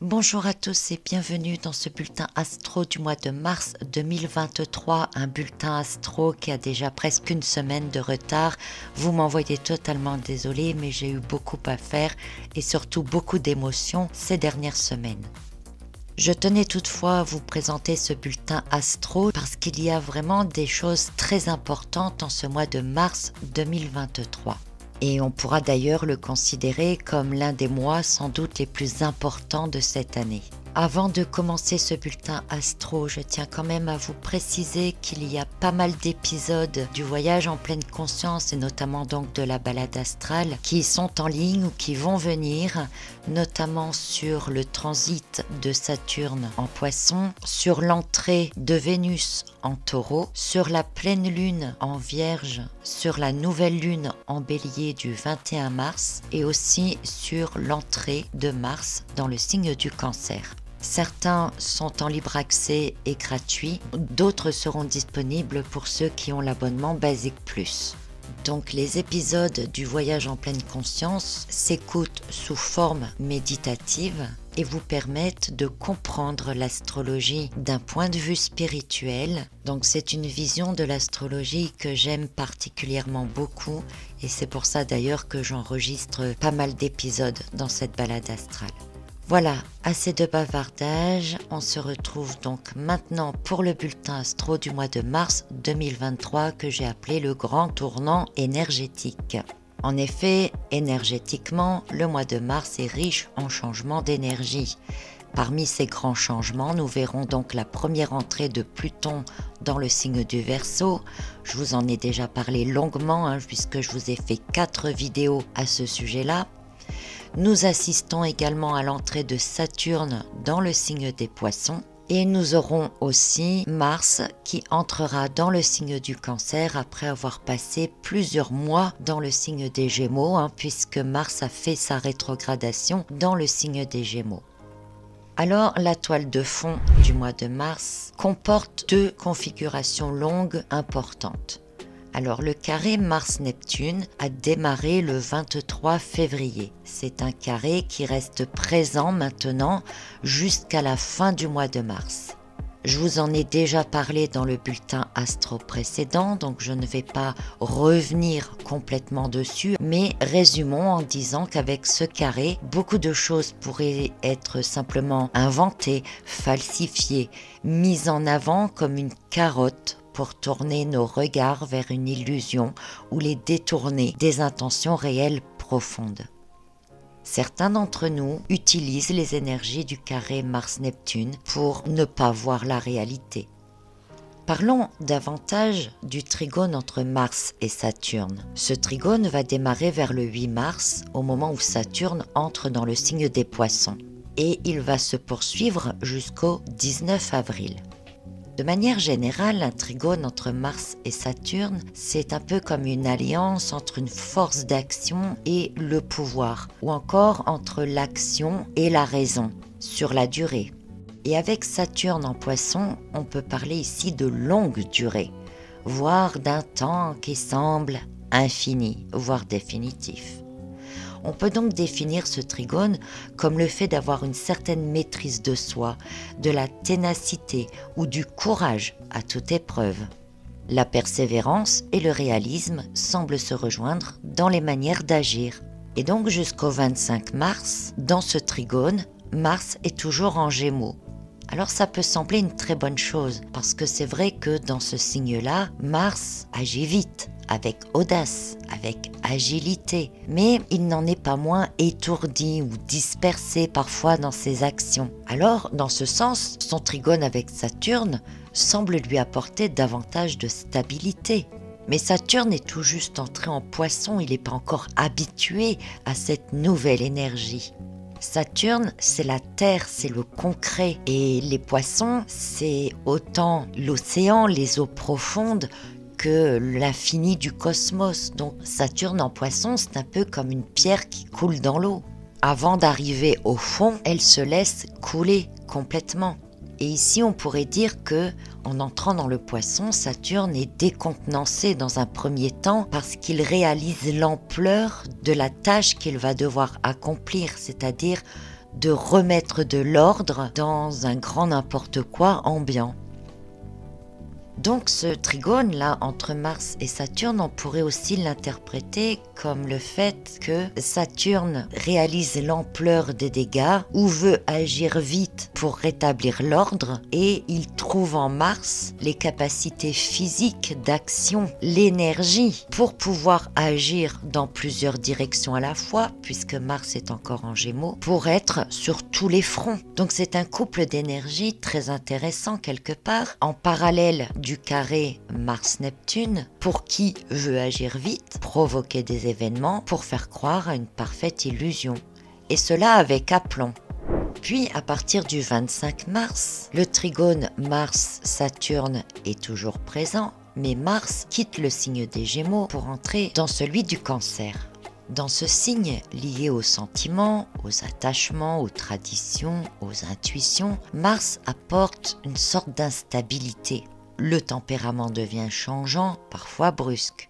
Bonjour à tous et bienvenue dans ce bulletin astro du mois de mars 2023, un bulletin astro qui a déjà presque une semaine de retard. Vous m'envoyez totalement désolé, mais j'ai eu beaucoup à faire et surtout beaucoup d'émotions ces dernières semaines. Je tenais toutefois à vous présenter ce bulletin astro parce qu'il y a vraiment des choses très importantes en ce mois de mars 2023. Et on pourra d'ailleurs le considérer comme l'un des mois sans doute les plus importants de cette année. Avant de commencer ce bulletin astro, je tiens quand même à vous préciser qu'il y a pas mal d'épisodes du voyage en pleine conscience et notamment donc de la balade astrale qui sont en ligne ou qui vont venir, notamment sur le transit de Saturne en Poisson, sur l'entrée de Vénus en Taureau, sur la pleine lune en Vierge, sur la nouvelle lune en Bélier du 21 mars et aussi sur l'entrée de Mars dans le signe du Cancer. Certains sont en libre accès et gratuits, d'autres seront disponibles pour ceux qui ont l'abonnement Basic Plus. Donc les épisodes du voyage en pleine conscience s'écoutent sous forme méditative et vous permettent de comprendre l'astrologie d'un point de vue spirituel. Donc c'est une vision de l'astrologie que j'aime particulièrement beaucoup et c'est pour ça d'ailleurs que j'enregistre pas mal d'épisodes dans cette balade astrale. Voilà, assez de bavardage, on se retrouve donc maintenant pour le bulletin astro du mois de mars 2023 que j'ai appelé le grand tournant énergétique. En effet, énergétiquement, le mois de mars est riche en changements d'énergie. Parmi ces grands changements, nous verrons donc la première entrée de Pluton dans le signe du Verseau. Je vous en ai déjà parlé longuement puisque je vous ai fait 4 vidéos à ce sujet-là. Nous assistons également à l'entrée de Saturne dans le signe des Poissons et nous aurons aussi Mars qui entrera dans le signe du Cancer après avoir passé plusieurs mois dans le signe des Gémeaux puisque Mars a fait sa rétrogradation dans le signe des Gémeaux. Alors la toile de fond du mois de mars comporte 2 configurations longues importantes. Alors le carré Mars-Neptune a démarré le 23 février. C'est un carré qui reste présent maintenant jusqu'à la fin du mois de mars. Je vous en ai déjà parlé dans le bulletin astro précédent, donc je ne vais pas revenir complètement dessus, mais résumons en disant qu'avec ce carré, beaucoup de choses pourraient être simplement inventées, falsifiées, mises en avant comme une carotte pour tourner nos regards vers une illusion ou les détourner des intentions réelles profondes. Certains d'entre nous utilisent les énergies du carré Mars-Neptune pour ne pas voir la réalité. Parlons davantage du trigone entre Mars et Saturne. Ce trigone va démarrer vers le 8 mars, au moment où Saturne entre dans le signe des Poissons, et il va se poursuivre jusqu'au 19 avril. De manière générale, un trigone entre Mars et Saturne, c'est un peu comme une alliance entre une force d'action et le pouvoir, ou encore entre l'action et la raison, sur la durée. Et avec Saturne en Poisson, on peut parler ici de longue durée, voire d'un temps qui semble infini, voire définitif. On peut donc définir ce trigone comme le fait d'avoir une certaine maîtrise de soi, de la ténacité ou du courage à toute épreuve. La persévérance et le réalisme semblent se rejoindre dans les manières d'agir. Et donc jusqu'au 25 mars, dans ce trigone, Mars est toujours en Gémeaux. Alors ça peut sembler une très bonne chose, parce que c'est vrai que dans ce signe-là, Mars agit vite, avec audace, avec agilité, mais il n'en est pas moins étourdi ou dispersé parfois dans ses actions. Alors, dans ce sens, son trigone avec Saturne semble lui apporter davantage de stabilité. Mais Saturne est tout juste entré en Poisson, il n'est pas encore habitué à cette nouvelle énergie. Saturne, c'est la terre, c'est le concret. Et les poissons, c'est autant l'océan, les eaux profondes, que l'infini du cosmos. Donc Saturne en Poisson, c'est un peu comme une pierre qui coule dans l'eau. Avant d'arriver au fond, elle se laisse couler complètement. Et ici, on pourrait dire que, en entrant dans le Poisson, Saturne est décontenancé dans un premier temps parce qu'il réalise l'ampleur de la tâche qu'il va devoir accomplir, c'est-à-dire de remettre de l'ordre dans un grand n'importe quoi ambiant. Donc ce trigone-là entre Mars et Saturne, on pourrait aussi l'interpréter comme le fait que Saturne réalise l'ampleur des dégâts ou veut agir vite pour rétablir l'ordre, et il trouve en Mars les capacités physiques d'action, l'énergie pour pouvoir agir dans plusieurs directions à la fois, puisque Mars est encore en Gémeaux, pour être sur tous les fronts. Donc c'est un couple d'énergie très intéressant quelque part, en parallèle du carré Mars-Neptune, pour qui veut agir vite, provoquer des événements pour faire croire à une parfaite illusion. Et cela avec aplomb. Puis à partir du 25 mars, le trigone Mars-Saturne est toujours présent, mais Mars quitte le signe des Gémeaux pour entrer dans celui du Cancer. Dans ce signe lié aux sentiments, aux attachements, aux traditions, aux intuitions, Mars apporte une sorte d'instabilité. Le tempérament devient changeant, parfois brusque,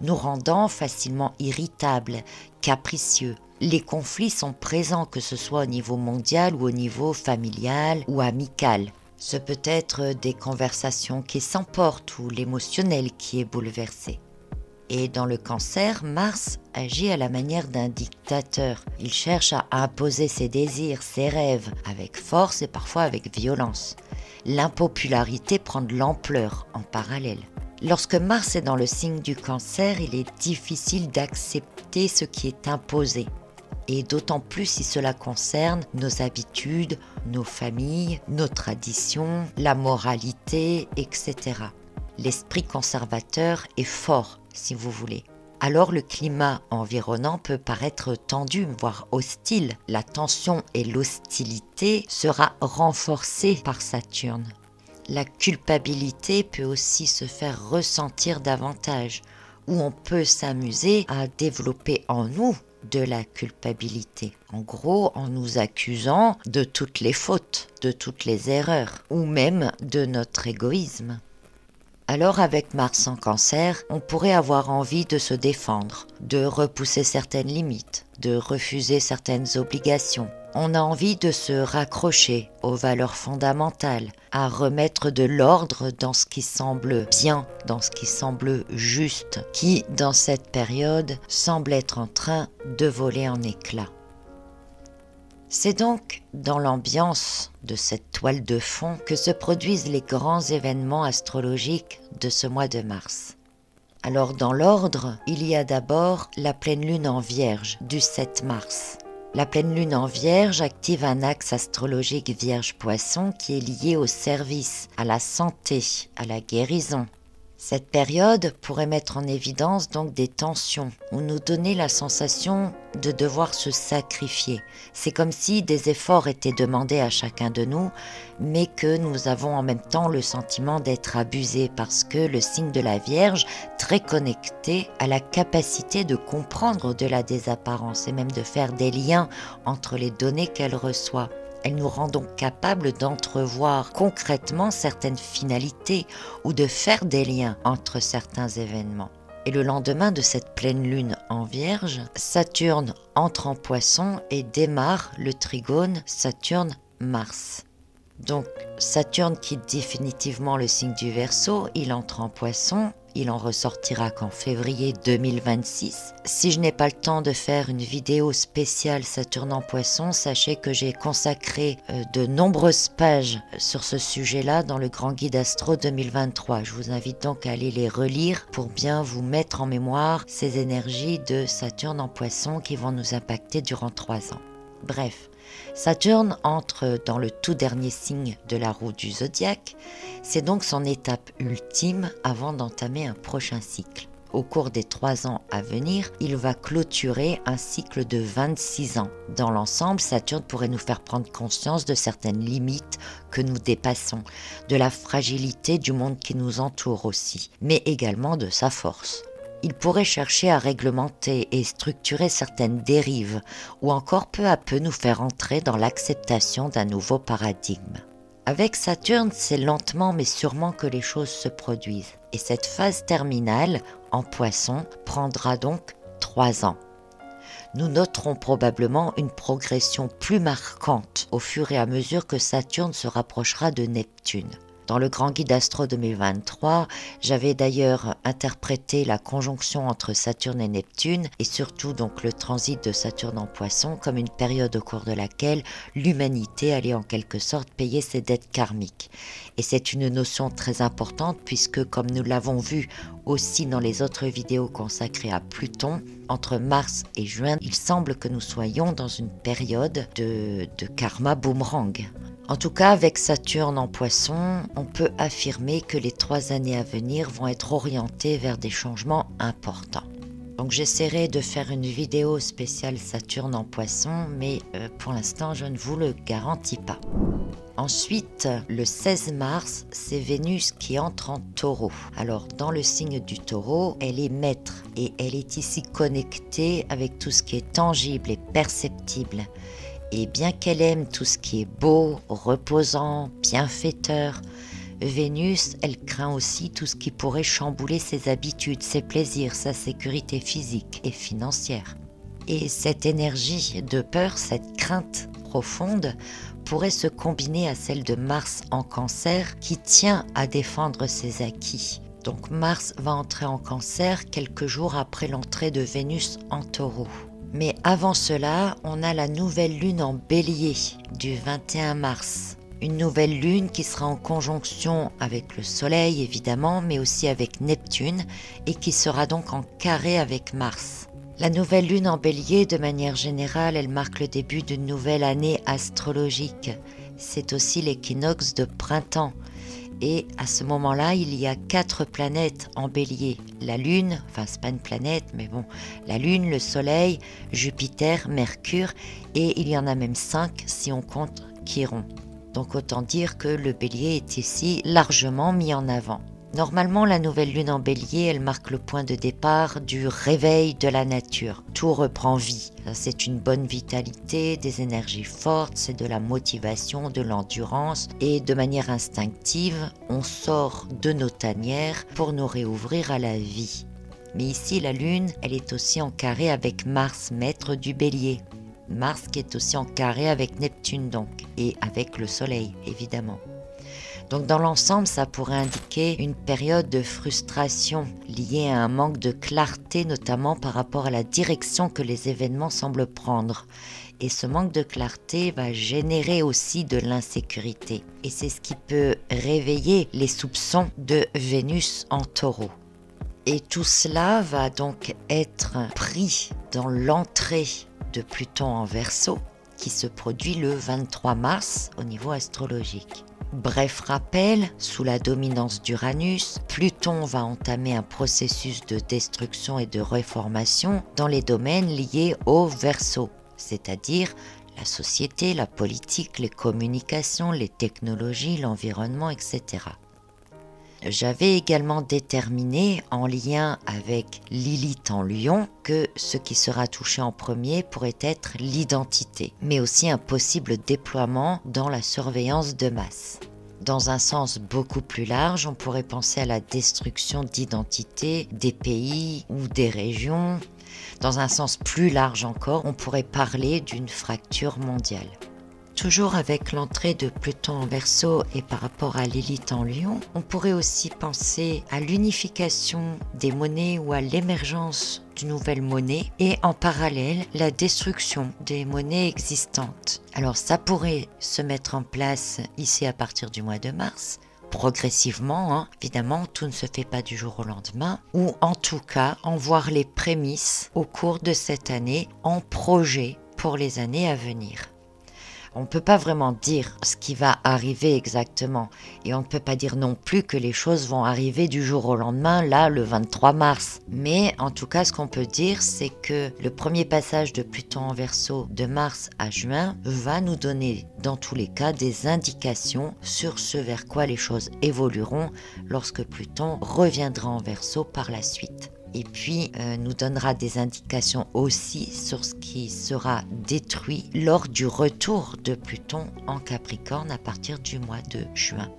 nous rendant facilement irritables, capricieux. Les conflits sont présents, que ce soit au niveau mondial ou au niveau familial ou amical. Ce peut être des conversations qui s'emportent ou l'émotionnel qui est bouleversé. Et dans le Cancer, Mars agit à la manière d'un dictateur. Il cherche à imposer ses désirs, ses rêves, avec force et parfois avec violence. L'impopularité prend de l'ampleur en parallèle. Lorsque Mars est dans le signe du Cancer, il est difficile d'accepter ce qui est imposé. Et d'autant plus si cela concerne nos habitudes, nos familles, nos traditions, la moralité, etc. L'esprit conservateur est fort, si vous voulez. Alors le climat environnant peut paraître tendu, voire hostile. La tension et l'hostilité sera renforcée par Saturne. La culpabilité peut aussi se faire ressentir davantage, où on peut s'amuser à développer en nous de la culpabilité. En gros, en nous accusant de toutes les fautes, de toutes les erreurs, ou même de notre égoïsme. Alors avec Mars en Cancer, on pourrait avoir envie de se défendre, de repousser certaines limites, de refuser certaines obligations. On a envie de se raccrocher aux valeurs fondamentales, à remettre de l'ordre dans ce qui semble bien, dans ce qui semble juste, qui, dans cette période, semble être en train de voler en éclats. C'est donc dans l'ambiance de cette toile de fond que se produisent les grands événements astrologiques de ce mois de mars. Alors dans l'ordre, il y a d'abord la pleine lune en Vierge du 7 mars. La pleine lune en Vierge active un axe astrologique Vierge-Poisson qui est lié au service, à la santé, à la guérison. Cette période pourrait mettre en évidence donc des tensions ou nous donner la sensation de devoir se sacrifier. C'est comme si des efforts étaient demandés à chacun de nous, mais que nous avons en même temps le sentiment d'être abusés parce que le signe de la Vierge, très connecté, a la capacité de comprendre au-delà des apparences et même de faire des liens entre les données qu'elle reçoit. Elle nous rend donc capables d'entrevoir concrètement certaines finalités ou de faire des liens entre certains événements. Et le lendemain de cette pleine lune en Vierge, Saturne entre en Poisson et démarre le trigone Saturne-Mars. Donc Saturne quitte définitivement le signe du Verseau, il entre en Poisson. Il en ressortira qu'en février 2026. Si je n'ai pas le temps de faire une vidéo spéciale Saturne en Poisson, sachez que j'ai consacré de nombreuses pages sur ce sujet-là dans le Grand Guide Astro 2023. Je vous invite donc à aller les relire pour bien vous mettre en mémoire ces énergies de Saturne en Poisson qui vont nous impacter durant 3 ans. Bref, Saturne entre dans le tout dernier signe de la roue du zodiaque. C'est donc son étape ultime avant d'entamer un prochain cycle. Au cours des 3 ans à venir, il va clôturer un cycle de 26 ans. Dans l'ensemble, Saturne pourrait nous faire prendre conscience de certaines limites que nous dépassons, de la fragilité du monde qui nous entoure aussi, mais également de sa force. Il pourrait chercher à réglementer et structurer certaines dérives ou encore peu à peu nous faire entrer dans l'acceptation d'un nouveau paradigme. Avec Saturne, c'est lentement mais sûrement que les choses se produisent. Et cette phase terminale, en Poisson, prendra donc 3 ans. nous noterons probablement une progression plus marquante au fur et à mesure que Saturne se rapprochera de Neptune. Dans le Grand Guide Astro 2023, j'avais d'ailleurs interprété la conjonction entre Saturne et Neptune et surtout donc le transit de Saturne en Poisson comme une période au cours de laquelle l'humanité allait en quelque sorte payer ses dettes karmiques. Et c'est une notion très importante puisque, comme nous l'avons vu aussi dans les autres vidéos consacrées à Pluton, entre mars et juin, il semble que nous soyons dans une période de karma boomerang. En tout cas, avec Saturne en Poisson, on peut affirmer que les 3 années à venir vont être orientées vers des changements importants. Donc j'essaierai de faire une vidéo spéciale Saturne en Poisson, mais pour l'instant, je ne vous le garantis pas. Ensuite, le 16 mars, c'est Vénus qui entre en Taureau. Alors, dans le signe du Taureau, elle est maître et elle est ici connectée avec tout ce qui est tangible et perceptible. Et bien qu'elle aime tout ce qui est beau, reposant, bienfaiteur, Vénus, elle craint aussi tout ce qui pourrait chambouler ses habitudes, ses plaisirs, sa sécurité physique et financière. Et cette énergie de peur, cette crainte profonde, pourrait se combiner à celle de Mars en Cancer qui tient à défendre ses acquis. Donc Mars va entrer en Cancer quelques jours après l'entrée de Vénus en Taureau. Mais avant cela, on a la nouvelle lune en Bélier du 21 mars. Une nouvelle lune qui sera en conjonction avec le Soleil évidemment, mais aussi avec Neptune et qui sera donc en carré avec Mars. La nouvelle lune en Bélier, de manière générale, elle marque le début d'une nouvelle année astrologique. C'est aussi l'équinoxe de printemps. Et à ce moment-là, il y a 4 planètes en Bélier. La Lune, enfin c'est pas une planète, mais bon, la Lune, le Soleil, Jupiter, Mercure, et il y en a même 5 si on compte Chiron. Donc autant dire que le Bélier est ici largement mis en avant. Normalement, la nouvelle lune en Bélier, elle marque le point de départ du réveil de la nature. Tout reprend vie. C'est une bonne vitalité, des énergies fortes, c'est de la motivation, de l'endurance et de manière instinctive, on sort de nos tanières pour nous réouvrir à la vie. Mais ici, la lune, elle est aussi en carré avec Mars, maître du Bélier. Mars qui est aussi en carré avec Neptune donc, et avec le Soleil évidemment. Donc dans l'ensemble, ça pourrait indiquer une période de frustration liée à un manque de clarté, notamment par rapport à la direction que les événements semblent prendre. Et ce manque de clarté va générer aussi de l'insécurité. Et c'est ce qui peut réveiller les soupçons de Vénus en Taureau. Et tout cela va donc être pris dans l'entrée de Pluton en Verseau, qui se produit le 23 mars au niveau astrologique. Bref rappel, sous la dominance d'Uranus, Pluton va entamer un processus de destruction et de réformation dans les domaines liés au Verseau, c'est-à-dire la société, la politique, les communications, les technologies, l'environnement, etc. J'avais également déterminé, en lien avec Lilith en Lion, que ce qui sera touché en premier pourrait être l'identité, mais aussi un possible déploiement dans la surveillance de masse. Dans un sens beaucoup plus large, on pourrait penser à la destruction d'identité des pays ou des régions. Dans un sens plus large encore, on pourrait parler d'une fracture mondiale. Toujours avec l'entrée de Pluton en Verseau et par rapport à Lilith en Lion, on pourrait aussi penser à l'unification des monnaies ou à l'émergence d'une nouvelle monnaie et en parallèle la destruction des monnaies existantes. Alors ça pourrait se mettre en place ici à partir du mois de mars, progressivement, évidemment tout ne se fait pas du jour au lendemain, ou en tout cas en voir les prémices au cours de cette année en projet pour les années à venir. On ne peut pas vraiment dire ce qui va arriver exactement et on ne peut pas dire non plus que les choses vont arriver du jour au lendemain, là le 23 mars. Mais en tout cas ce qu'on peut dire c'est que le premier passage de Pluton en Verseau de mars à juin va nous donner dans tous les cas des indications sur ce vers quoi les choses évolueront lorsque Pluton reviendra en Verseau par la suite. Et puis nous donnera des indications aussi sur ce qui sera détruit lors du retour de Pluton en Capricorne à partir du mois de juin.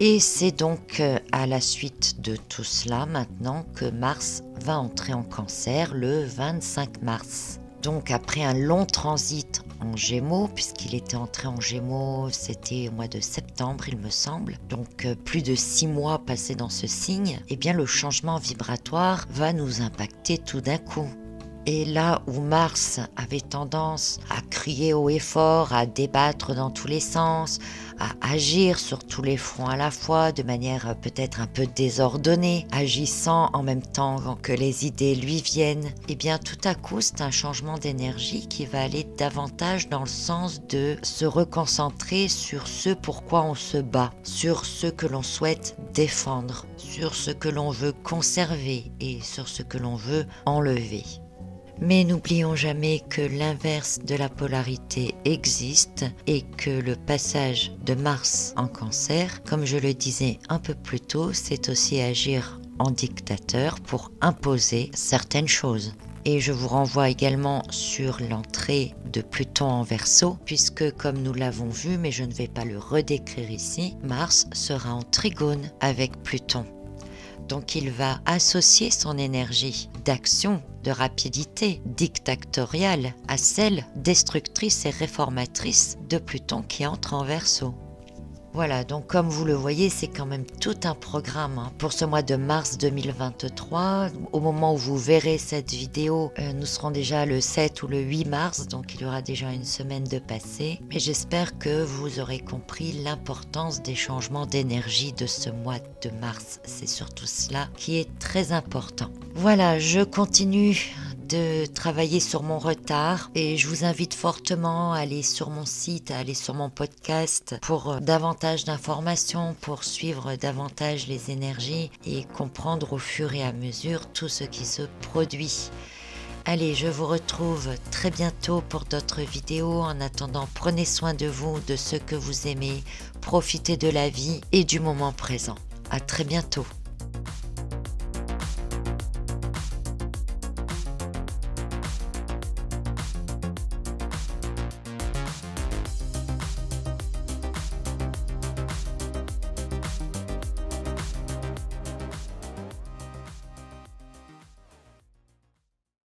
Et c'est donc à la suite de tout cela maintenant que Mars va entrer en Cancer le 25 mars. Donc après un long transit en Gémeaux, puisqu'il était entré en Gémeaux, c'était au mois de septembre il me semble, donc plus de 6 mois passés dans ce signe, eh bien le changement vibratoire va nous impacter tout d'un coup. Et là où Mars avait tendance à crier haut et fort, à débattre dans tous les sens, à agir sur tous les fronts à la fois de manière peut-être un peu désordonnée, agissant en même temps que les idées lui viennent, eh bien tout à coup c'est un changement d'énergie qui va aller davantage dans le sens de se reconcentrer sur ce pourquoi on se bat, sur ce que l'on souhaite défendre, sur ce que l'on veut conserver et sur ce que l'on veut enlever. Mais n'oublions jamais que l'inverse de la polarité existe et que le passage de Mars en Cancer, comme je le disais un peu plus tôt, c'est aussi agir en dictateur pour imposer certaines choses. Et je vous renvoie également sur l'entrée de Pluton en Verseau, puisque comme nous l'avons vu, mais je ne vais pas le redécrire ici, Mars sera en trigone avec Pluton. Donc il va associer son énergie d'action, de rapidité, dictatoriale à celle destructrice et réformatrice de Pluton qui entre en Verseau. Voilà, donc comme vous le voyez, c'est quand même tout un programme pour ce mois de mars 2023. Au moment où vous verrez cette vidéo, nous serons déjà le 7 ou le 8 mars, donc il y aura déjà une semaine de passé. Mais j'espère que vous aurez compris l'importance des changements d'énergie de ce mois de mars. C'est surtout cela qui est très important. Voilà, je continue de travailler sur mon retard et je vous invite fortement à aller sur mon site, à aller sur mon podcast pour davantage d'informations, pour suivre davantage les énergies et comprendre au fur et à mesure tout ce qui se produit. Allez, je vous retrouve très bientôt pour d'autres vidéos. En attendant, prenez soin de vous, de ce que vous aimez, profitez de la vie et du moment présent. À très bientôt.